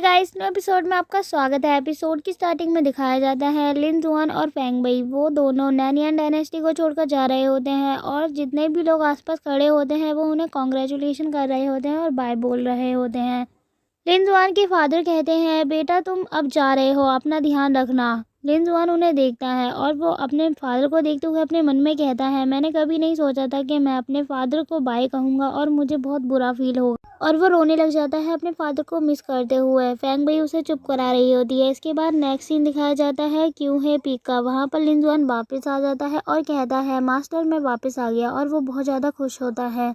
Guys, new episode में आपका स्वागत है। एपिसोड की स्टार्टिंग में दिखाया जाता है लिन जुआन और फेंग बई, वो दोनों नैनियन डायनेस्टी को छोड़कर जा रहे होते हैं और जितने भी लोग आसपास खड़े होते हैं वो उन्हें कॉन्ग्रेचुलेशन कर रहे होते हैं और बाय बोल रहे होते हैं। लिन जुआन के फादर कहते हैं, बेटा तुम अब जा रहे हो, अपना ध्यान रखना। लिन जुआन उन्हें देखता है और वो अपने फादर को देखते हुए अपने मन में कहता है, मैंने कभी नहीं सोचा था कि मैं अपने फादर को बाय कहूँगा और मुझे बहुत बुरा फील होगा। और वो रोने लग जाता है अपने फादर को मिस करते हुए। फेंग बई उसे चुप करा रही होती है। इसके बाद नेक्स्ट सीन दिखाया जाता है क्यों है पीक का। वहाँ पर लिन जुआन वापस आ जाता है और कहता है, मास्टर मैं वापस आ गया, और वो बहुत ज़्यादा खुश होता है।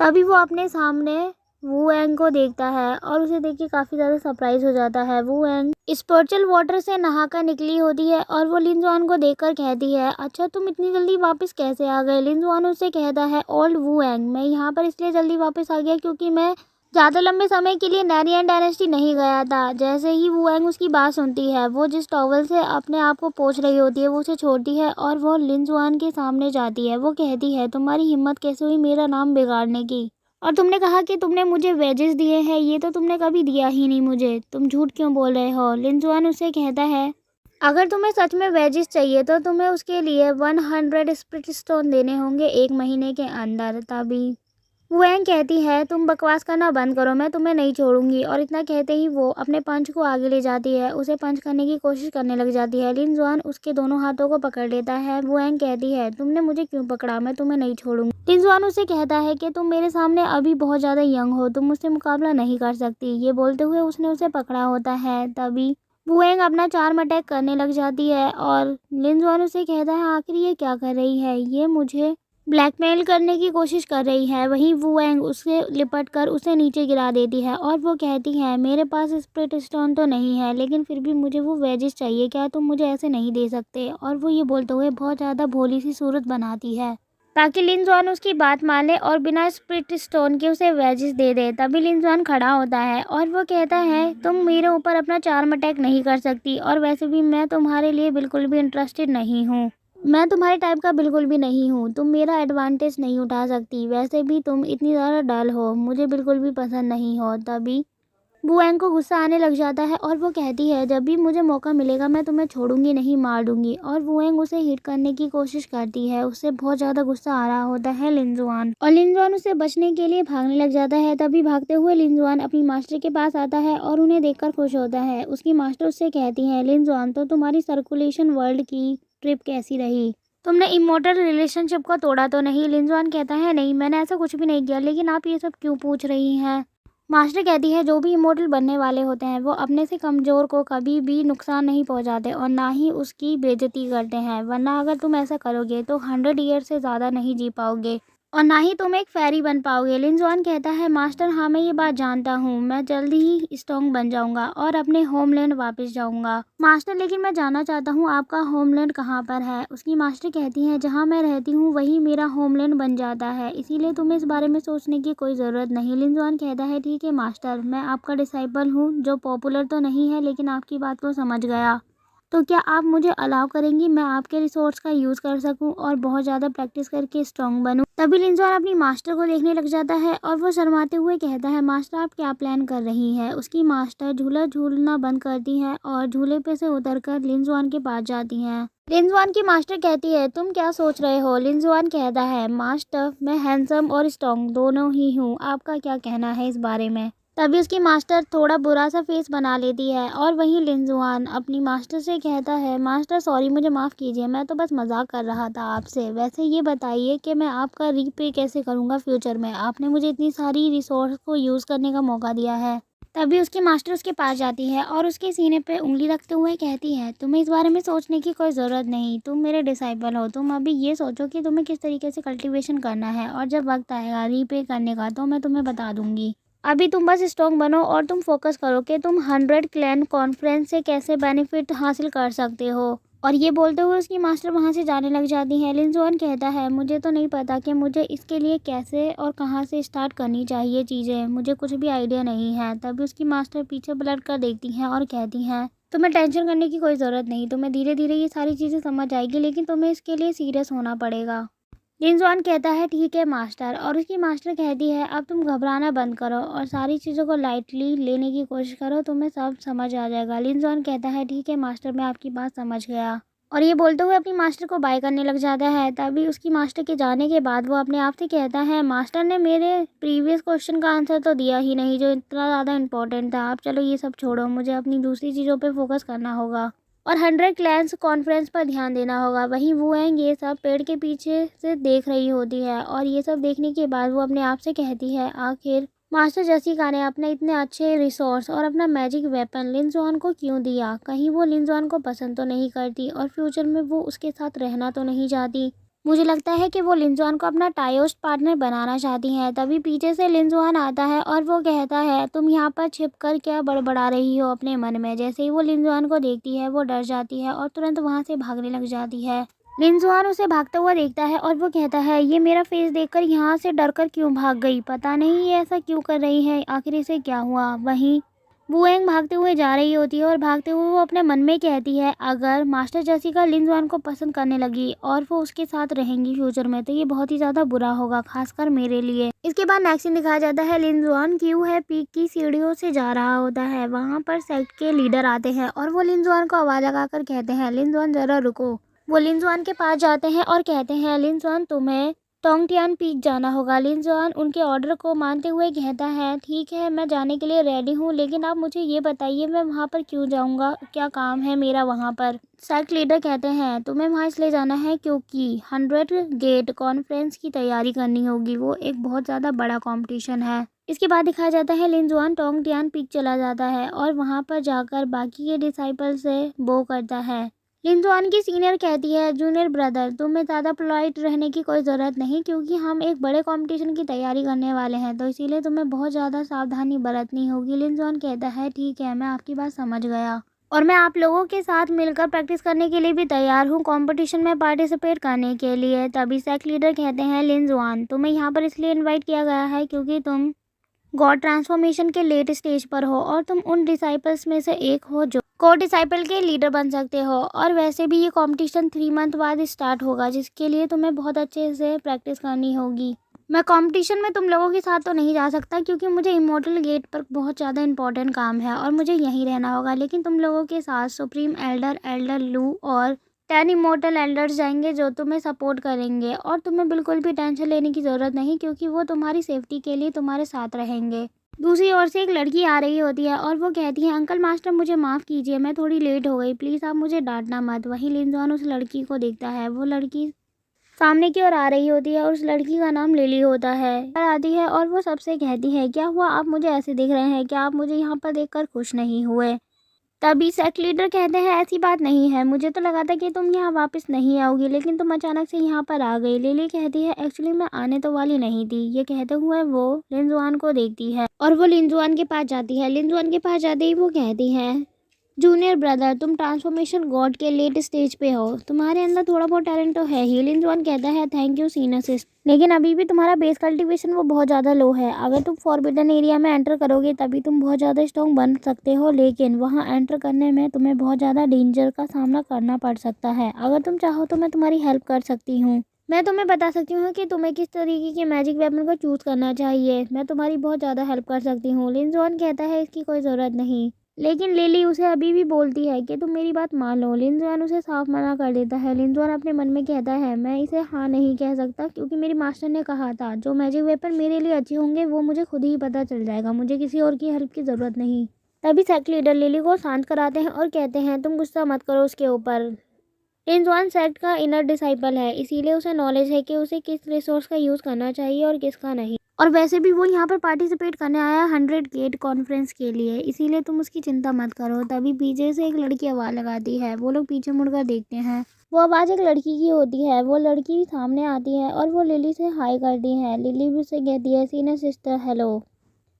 तभी वो अपने सामने वू एंग को देखता है और उसे देख के काफ़ी ज़्यादा सरप्राइज हो जाता है। वू एंग स्पिरिचुअल वाटर से नहाकर निकली होती है और वो लिन जुआन को देखकर कहती है, अच्छा तुम इतनी जल्दी वापस कैसे आ गए। लिन जुआन उससे कहता है, ओल्ड वू एंग, मैं यहाँ पर इसलिए जल्दी वापस आ गया क्योंकि मैं ज़्यादा लंबे समय के लिए नैनियन डायनेस्टी नहीं गया था। जैसे ही वू एंग उसकी बात सुनती है, वो जिस टॉवल से अपने आप को पोंछ रही होती है वो उसे छोड़ती है और वो लिन जुआन के सामने जाती है। वो कहती है, तुम्हारी हिम्मत कैसे हुई मेरा नाम बिगाड़ने की, और तुमने कहा कि तुमने मुझे वेजेस दिए हैं, ये तो तुमने कभी दिया ही नहीं मुझे, तुम झूठ क्यों बोल रहे हो। लिन जुआन उसे कहता है, अगर तुम्हें सच में वेजेस चाहिए तो तुम्हें उसके लिए 100 स्पिरिट स्टोन देने होंगे 1 महीने के अंदर। तभी वू एंग कहती है, तुम बकवास करना बंद करो, मैं तुम्हें नहीं छोड़ूंगी। और इतना कहते ही वो अपने पंच को आगे ले जाती है, उसे पंच करने की कोशिश करने लग जाती है। लिन जुआन उसके दोनों हाथों को पकड़ लेता है। वू एंग कहती है, तुमने मुझे क्यों पकड़ा, मैं तुम्हें नहीं छोड़ूंगी। लिन जुआन उसे कहता है कि तुम मेरे सामने अभी बहुत ज़्यादा यंग हो, तुम मुझसे मुकाबला नहीं कर सकती। ये बोलते हुए उसने उसे पकड़ा होता है। तभी वू एंग अपना चार्म अटैक करने लग जाती है और लिन जुआन उसे कहता है, आखिर ये क्या कर रही है, ये मुझे ब्लैकमेल करने की कोशिश कर रही है। वहीं वू एंग उससे लिपट कर उसे नीचे गिरा देती है और वो कहती है, मेरे पास स्पिरिट स्टोन तो नहीं है लेकिन फिर भी मुझे वो वेजेस चाहिए, क्या तुम मुझे ऐसे नहीं दे सकते। और वो ये बोलते हुए बहुत ज़्यादा भोली सी सूरत बनाती है ताकि लिन जुआन उसकी बात मान ले और बिना स्पिरिट स्टोन के उसे वेजेस दे दे। तभी लिन जुआन खड़ा होता है और वो कहता है, तुम मेरे ऊपर अपना चार्म अटैक नहीं कर सकती, और वैसे भी मैं तुम्हारे लिए बिल्कुल भी इंटरेस्टेड नहीं हूँ, मैं तुम्हारे टाइप का बिल्कुल भी नहीं हूँ, तुम मेरा एडवांटेज नहीं उठा सकती। वैसे भी तुम इतनी ज़्यादा डल हो, मुझे बिल्कुल भी पसंद नहीं हो। तभी वू एंग को गुस्सा आने लग जाता है और वो कहती है, जब भी मुझे मौका मिलेगा मैं तुम्हें छोड़ूंगी नहीं, मार दूंगी। और वू एंग उसे हिट करने की कोशिश करती है, उससे बहुत ज़्यादा गुस्सा आ रहा होता है लिन जुआन, और लिन जुआन उसे बचने के लिए भागने लग जाता है। तभी भागते हुए लिन जुआन अपनी मास्टर के पास आता है और उन्हें देखकर खुश होता है। उसकी मास्टर उससे कहती है, लिन जुआन, तो तुम्हारी सर्कुलेशन वर्ल्ड की ट्रिप कैसी रही, तुमने इमोर्टल रिलेशनशिप को तोड़ा तो नहीं। लिन जुआन कहता है, नहीं मैंने ऐसा कुछ भी नहीं किया, लेकिन आप ये सब क्यों पूछ रही हैं। मास्टर कहती है, जो भी इमोर्टल बनने वाले होते हैं वो अपने से कमज़ोर को कभी भी नुकसान नहीं पहुंचाते और ना ही उसकी बेइज्जती करते हैं, वरना अगर तुम ऐसा करोगे तो 100 ईयर से ज़्यादा नहीं जी पाओगे और ना ही तुम एक फेरी बन पाओगे। लिन जुआन कहता है, मास्टर हाँ मैं ये बात जानता हूँ, मैं जल्दी ही स्ट्रॉन्ग बन जाऊँगा और अपने होमलैंड वापस जाऊँगा। मास्टर लेकिन मैं जानना चाहता हूँ आपका होमलैंड कहाँ पर है। उसकी मास्टर कहती है, जहाँ मैं रहती हूँ वही मेरा होमलैंड बन जाता है, इसीलिए तुम्हें इस बारे में सोचने की कोई ज़रूरत नहीं। लिन जुआन कहता है, ठीक है मास्टर, मैं आपका डिसाइपल हूँ जो पॉपुलर तो नहीं है लेकिन आपकी बात को समझ गया, तो क्या आप मुझे अलाउ करेंगी मैं आपके रिसोर्स का यूज़ कर सकूं और बहुत ज़्यादा प्रैक्टिस करके स्ट्रॉन्ग बनूं। तभी लिन जुआन अपनी मास्टर को देखने लग जाता है और वो शर्माते हुए कहता है, मास्टर आप क्या प्लान कर रही हैं। उसकी मास्टर झूला झूलना बंद करती है और झूले पे से उतरकर लिन जुआन के पास जाती हैं। लिन जुआन की मास्टर कहती है, तुम क्या सोच रहे हो। लिन जुआन कहता है, मास्टर मैं हैंडसम और स्ट्रॉन्ग दोनों ही हूँ, आपका क्या कहना है इस बारे में। तभी उसकी मास्टर थोड़ा बुरा सा फेस बना लेती है और वहीं लिन जुआन अपनी मास्टर से कहता है, मास्टर सॉरी मुझे माफ़ कीजिए, मैं तो बस मजाक कर रहा था आपसे। वैसे ये बताइए कि मैं आपका रीपे कैसे करूँगा फ्यूचर में, आपने मुझे इतनी सारी रिसोर्स को यूज़ करने का मौका दिया है। तभी उसकी मास्टर उसके पास जाती है और उसके सीने पे उंगली रखते हुए कहती है, तुम्हें इस बारे में सोचने की कोई ज़रूरत नहीं, तुम मेरे डिसाइपल हो, तुम अभी ये सोचो कि तुम्हें किस तरीके से कल्टीवेशन करना है और जब वक्त आएगा रीपे करने का तो मैं तुम्हें बता दूंगी। अभी तुम बस स्ट्रॉन्ग बनो और तुम फोकस करो कि तुम 100 क्लैन कॉन्फ्रेंस से कैसे बेनिफिट हासिल कर सकते हो। और ये बोलते हुए उसकी मास्टर वहाँ से जाने लग जाती है। लिन जुआन कहता है, मुझे तो नहीं पता कि मुझे इसके लिए कैसे और कहाँ से स्टार्ट करनी चाहिए चीज़ें, मुझे कुछ भी आइडिया नहीं है। तभी उसकी मास्टर पीछे पलट कर देखती हैं और कहती हैं, तुम्हें टेंशन करने की कोई ज़रूरत नहीं, तुम्हें धीरे धीरे ये सारी चीज़ें समझ आएगी, लेकिन तुम्हें इसके लिए सीरियस होना पड़ेगा। लिनजुआन कहता है ठीक है मास्टर, और उसकी मास्टर कहती है अब तुम घबराना बंद करो और सारी चीज़ों को लाइटली लेने की कोशिश करो, तुम्हें सब समझ आ जाएगा। लिनजुआन कहता है ठीक है मास्टर, मैं आपकी बात समझ गया, और ये बोलते हुए अपनी मास्टर को बाय करने लग जाता है। तभी उसकी मास्टर के जाने के बाद वो अपने आप से कहता है मास्टर ने मेरे प्रीवियस क्वेश्चन का आंसर तो दिया ही नहीं जो इतना ज़्यादा इंपॉर्टेंट था। आप चलो ये सब छोड़ो, मुझे अपनी दूसरी चीज़ों पे फोकस करना होगा और 100 क्लैंस कॉन्फ्रेंस पर ध्यान देना होगा। वहीं वो एंग ये सब पेड़ के पीछे से देख रही होती है, और ये सब देखने के बाद वो अपने आप से कहती है आखिर मास्टर जसिका ने अपने इतने अच्छे रिसोर्स और अपना मैजिक वेपन लिनजुआन को क्यों दिया? कहीं वो लिनजुआन को पसंद तो नहीं करती और फ्यूचर में वो उसके साथ रहना तो नहीं चाहती? मुझे लगता है कि वो लिनजुआन को अपना टायोस्ट पार्टनर बनाना चाहती हैं। तभी पीछे से लिनजुआन आता है और वो कहता है तुम यहाँ पर छिप कर क्या बड़बड़ा रही हो अपने मन में? जैसे ही वो लिनजुआन को देखती है वो डर जाती है और तुरंत वहाँ से भागने लग जाती है। लिनजुआन उसे भागता हुआ देखता है और वो कहता है ये मेरा फेस देखकर यहाँ से डरकर क्यों भाग गई? पता नहीं ये ऐसा क्यों कर रही है, आखिर इसे क्या हुआ? वहीं वुएंग भागते हुए जा रही होती है और भागते हुए वो अपने मन में कहती है अगर मास्टर जसिका लिनजुआन को पसंद करने लगी और वो उसके साथ रहेंगी फ्यूचर में तो ये बहुत ही ज़्यादा बुरा होगा, खासकर मेरे लिए। इसके बाद नेक्स्ट सीन दिखाया जाता है लिनजुआन क्यों है पीक की सीढ़ियों से जा रहा होता है। वहाँ पर सेक्ट के लीडर आते हैं और वो लिनजुआन को आवाज़ लगाकर कहते हैं लिनजुआन ज़रा रुको। वो लिनजुआन के पास जाते हैं और कहते हैं लिनजुआन तुम्हें टोंगटियान पीक जाना होगा। लिनजुआन उनके ऑर्डर को मानते हुए कहता है ठीक है मैं जाने के लिए रेडी हूँ, लेकिन आप मुझे ये बताइए मैं वहाँ पर क्यों जाऊँगा, क्या काम है मेरा वहाँ पर? सेक्ट लीडर कहते हैं तुम्हें वहाँ इसलिए जाना है क्योंकि 100 गेट कॉन्फ्रेंस की तैयारी करनी होगी, वो एक बहुत ज़्यादा बड़ा कॉम्पिटिशन है। इसके बाद दिखाया जाता है लिनजुआन टोंगटियान पीक चला जाता है और वहाँ पर जाकर बाकी के डिसाइपल से बो करता है। लिनजुआन की सीनियर कहती है जूनियर ब्रदर तुम्हें ज़्यादा पोलाइट रहने की कोई ज़रूरत नहीं क्योंकि हम एक बड़े कंपटीशन की तैयारी करने वाले हैं, तो इसीलिए तुम्हें बहुत ज़्यादा सावधानी बरतनी होगी। लिनजुआन कहता है ठीक है मैं आपकी बात समझ गया और मैं आप लोगों के साथ मिलकर प्रैक्टिस करने के लिए भी तैयार हूँ कंपटीशन में पार्टिसिपेट करने के लिए। तभी सेक्ट लीडर कहते हैं लिनजुआन तुम्हें यहाँ पर इसलिए इन्वाइट किया गया है क्योंकि तुम गॉड ट्रांसफॉर्मेशन के लेट स्टेज पर हो और तुम उन डिसाइपल्स में से एक हो जो को डिसाइपल के लीडर बन सकते हो। और वैसे भी ये कंपटीशन 3 मंथ बाद स्टार्ट होगा जिसके लिए तुम्हें बहुत अच्छे से प्रैक्टिस करनी होगी। मैं कंपटीशन में तुम लोगों के साथ तो नहीं जा सकता क्योंकि मुझे इमोर्टल गेट पर बहुत ज़्यादा इंपॉर्टेंट काम है और मुझे यहीं रहना होगा, लेकिन तुम लोगों के साथ सुप्रीम एल्डर लू और 10 इमोर्टल एल्डर्स जाएंगे जो तुम्हें सपोर्ट करेंगे और तुम्हें बिल्कुल भी टेंशन लेने की ज़रूरत नहीं क्योंकि वो तुम्हारी सेफ्टी के लिए तुम्हारे साथ रहेंगे। दूसरी ओर से एक लड़की आ रही होती है और वो कहती है अंकल मास्टर मुझे माफ़ कीजिए मैं थोड़ी लेट हो गई, प्लीज़ आप मुझे डांटना मत। वहीं लिनजुआन उस लड़की को देखता है, वो लड़की सामने की ओर आ रही होती है और उस लड़की का नाम लिली होता है। आती है और वो सबसे कहती है क्या हुआ आप मुझे ऐसे देख रहे हैं, क्या आप मुझे यहाँ पर देखकर खुश नहीं हुए? तभी सेक्ट लीडर कहते हैं ऐसी बात नहीं है, मुझे तो लगा था कि तुम यहाँ वापस नहीं आओगी लेकिन तुम अचानक से यहाँ पर आ गई। लिली कहती है एक्चुअली मैं आने तो वाली नहीं थी। ये कहते हुए वो लिनजुआन को देखती है और वो लिनजुआन के पास जाती है। लिनजुआन के पास जाते ही वो कहती है जूनियर ब्रदर तुम ट्रांसफॉर्मेशन गॉड के लेट स्टेज पे हो, तुम्हारे अंदर थोड़ा बहुत टैलेंट तो है ही। लिनजुआन कहता है थैंक यू सीनियर सिस्ट, लेकिन अभी भी तुम्हारा बेस कल्टीवेशन वो बहुत ज़्यादा लो है। अगर तुम फॉरबिडन एरिया में एंटर करोगे तभी तुम बहुत ज़्यादा स्ट्रॉन्ग बन सकते हो, लेकिन वहाँ एंटर करने में तुम्हें बहुत ज़्यादा डेंजर का सामना करना पड़ सकता है। अगर तुम चाहो तो मैं तुम्हारी हेल्प कर सकती हूँ, मैं तुम्हें बता सकती हूँ कि तुम्हें किस तरीके के मैजिक वेपन को चूज़ करना चाहिए, मैं तुम्हारी बहुत ज़्यादा हेल्प कर सकती हूँ। लिनजुआन कहता है इसकी कोई ज़रूरत नहीं, लेकिन लिली उसे अभी भी बोलती है कि तुम मेरी बात मान लो। लिनजुआन उसे साफ मना कर देता है। लिनजुआन अपने मन में कहता है मैं इसे हाँ नहीं कह सकता क्योंकि मेरी मास्टर ने कहा था जो मैजिक वेपन मेरे लिए अच्छे होंगे वो मुझे खुद ही पता चल जाएगा, मुझे किसी और की हेल्प की ज़रूरत नहीं। तभी सेक्ट लीडर लिली को शांत कराते हैं और कहते हैं तुम गुस्सा मत करो उसके ऊपर। लिनजुआन सेक्ट का इनर डिसाइपल है, इसीलिए उसे नॉलेज है कि उसे किस रिसोर्स का यूज़ करना चाहिए और किसका नहीं। और वैसे भी वो यहाँ पर पार्टिसिपेट करने आया 100 गेट कॉन्फ्रेंस के लिए, इसीलिए तुम उसकी चिंता मत करो। तभी पीछे से एक लड़की आवाज़ लगाती है, वो लोग पीछे मुड़कर देखते हैं। वो आवाज़ एक लड़की की होती है। वो लड़की सामने आती है और वो लिली से हाय करती है। लिली भी उसे कहती है senior sister hello.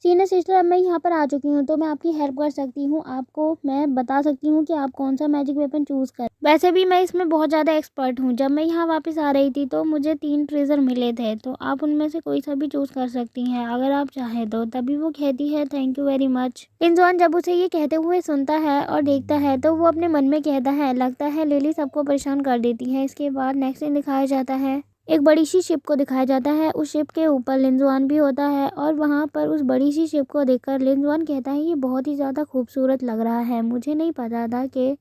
Senior sister अब मैं यहाँ पर आ चुकी हूँ तो मैं आपकी हेल्प कर सकती हूँ, आपको मैं बता सकती हूँ कि आप कौन सा मैजिक वेपन चूज़ कर। वैसे भी मैं इसमें बहुत ज़्यादा एक्सपर्ट हूँ, जब मैं यहाँ वापस आ रही थी तो मुझे 3 ट्रेजर मिले थे, तो आप उनमें से कोई सा भी चूज़ कर सकती हैं अगर आप चाहें तो। तभी वो कहती है थैंक यू वेरी मच। लिनजुआन जब उसे ये कहते हुए सुनता है और देखता है तो वो अपने मन में कहता है लगता है लिली सबको परेशान कर देती है। इसके बाद नेक्स्ट सीन दिखाया जाता है एक बड़ी सी शिप को दिखाया जाता है। उस शिप के ऊपर लिंजुआन भी होता है और वहाँ पर उस बड़ी सी शिप को देखकर लिंजुआन कहता है ये बहुत ही ज़्यादा खूबसूरत लग रहा है। मुझे नहीं पता था कि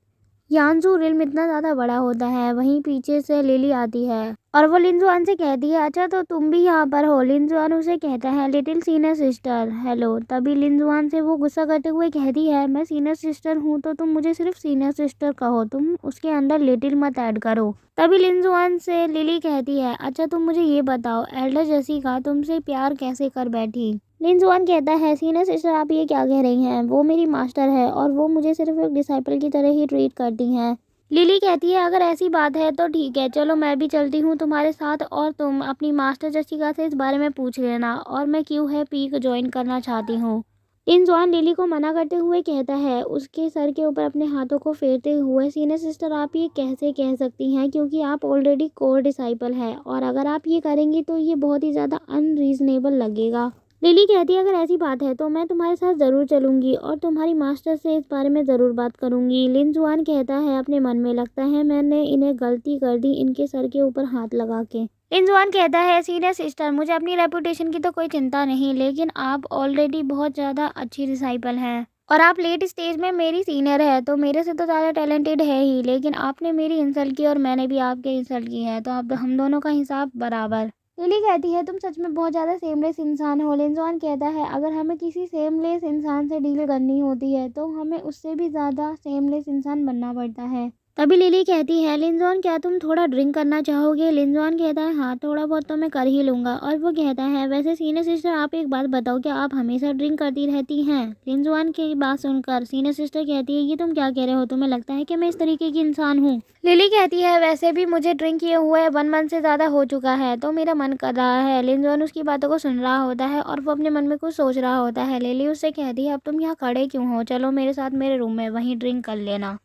यांजू रिल्म इतना ज़्यादा बड़ा होता है। वहीं पीछे से लिली आती है और वो लिंजुआन से कहती है अच्छा तो तुम भी यहाँ पर हो। लिंजुआन उसे कहता है लिटिल सीनियर सिस्टर हेलो। तभी लिंजुआन से वो गुस्सा करते हुए कहती है मैं सीनियर सिस्टर हूँ तो तुम मुझे सिर्फ सीनियर सिस्टर कहो, तुम उसके अंदर लिटिल मत ऐड करो। तभी लिंजुआन से लिली कहती है अच्छा तुम मुझे ये बताओ एल्डर जेसिका तुमसे प्यार कैसे कर बैठी। लिंजुआन कहता है सीनियर सिस्टर आप ये क्या कह रही हैं, वो मेरी मास्टर है और वो मुझे सिर्फ एक डिसाइपल की तरह ही ट्रीट करती हैं। लिली कहती है अगर ऐसी बात है तो ठीक है, चलो मैं भी चलती हूँ तुम्हारे साथ और तुम अपनी मास्टर जेसिका से इस बारे में पूछ लेना और मैं क्यों है पीक ज्वाइन करना चाहती हूँ। लिंजुआन लिली को मना करते हुए कहता है उसके सर के ऊपर अपने हाथों को फेरते हुए सीनियर सिस्टर आप ये कैसे कह सकती हैं क्योंकि आप ऑलरेडी कोर डिसाइपल है और अगर आप ये करेंगी तो ये बहुत ही ज़्यादा अनरीजनेबल लगेगा। लिली कहती है अगर ऐसी बात है तो मैं तुम्हारे साथ ज़रूर चलूंगी और तुम्हारी मास्टर से इस बारे में ज़रूर बात करूंगी। लिंजुआन कहता है अपने मन में लगता है मैंने इन्हें गलती कर दी इनके सर के ऊपर हाथ लगा के। लिंजुआन कहता है सीनियर सिस्टर मुझे अपनी रेपुटेशन की तो कोई चिंता नहीं, लेकिन आप ऑलरेडी बहुत ज़्यादा अच्छी डिसाइपल हैं और आप लेट स्टेज में मेरी सीनियर है तो मेरे से तो ज़्यादा टैलेंटेड है ही, लेकिन आपने मेरी इंसल्ट की और मैंने भी आपके इंसल्ट की है तो अब हम दोनों का हिसाब बराबर। लिली कहती है तुम सच में बहुत ज़्यादा सेमलेस इंसान हो। लिंजुआन कहता है अगर हमें किसी सेमलेस इंसान से डील करनी होती है तो हमें उससे भी ज़्यादा सेमलेस इंसान बनना पड़ता है। तभी लिली कहती है लिंजुआन क्या तुम थोड़ा ड्रिंक करना चाहोगे। लिंजुआन कहता है हाँ थोड़ा बहुत तो मैं कर ही लूँगा और वो कहता है वैसे सीनियर सिस्टर आप एक बात बताओ क्या आप हमेशा ड्रिंक करती रहती हैं। लिंजुआन की बात सुनकर सीनियर सिस्टर कहती है ये तुम क्या कह रहे हो, तुम्हें लगता है कि मैं इस तरीके की इंसान हूँ। लिली कहती है वैसे भी मुझे ड्रिंक किए हुए 1 मंथ से ज़्यादा हो चुका है तो मेरा मन कर रहा है। लिंजुआन उसकी बातों को सुन रहा होता है और वो अपने मन में कुछ सोच रहा होता है। लिली उससे कहती है अब तुम यहाँ खड़े क्यों हो, चलो मेरे साथ मेरे रूम में वहीं ड्रिंक कर लेना।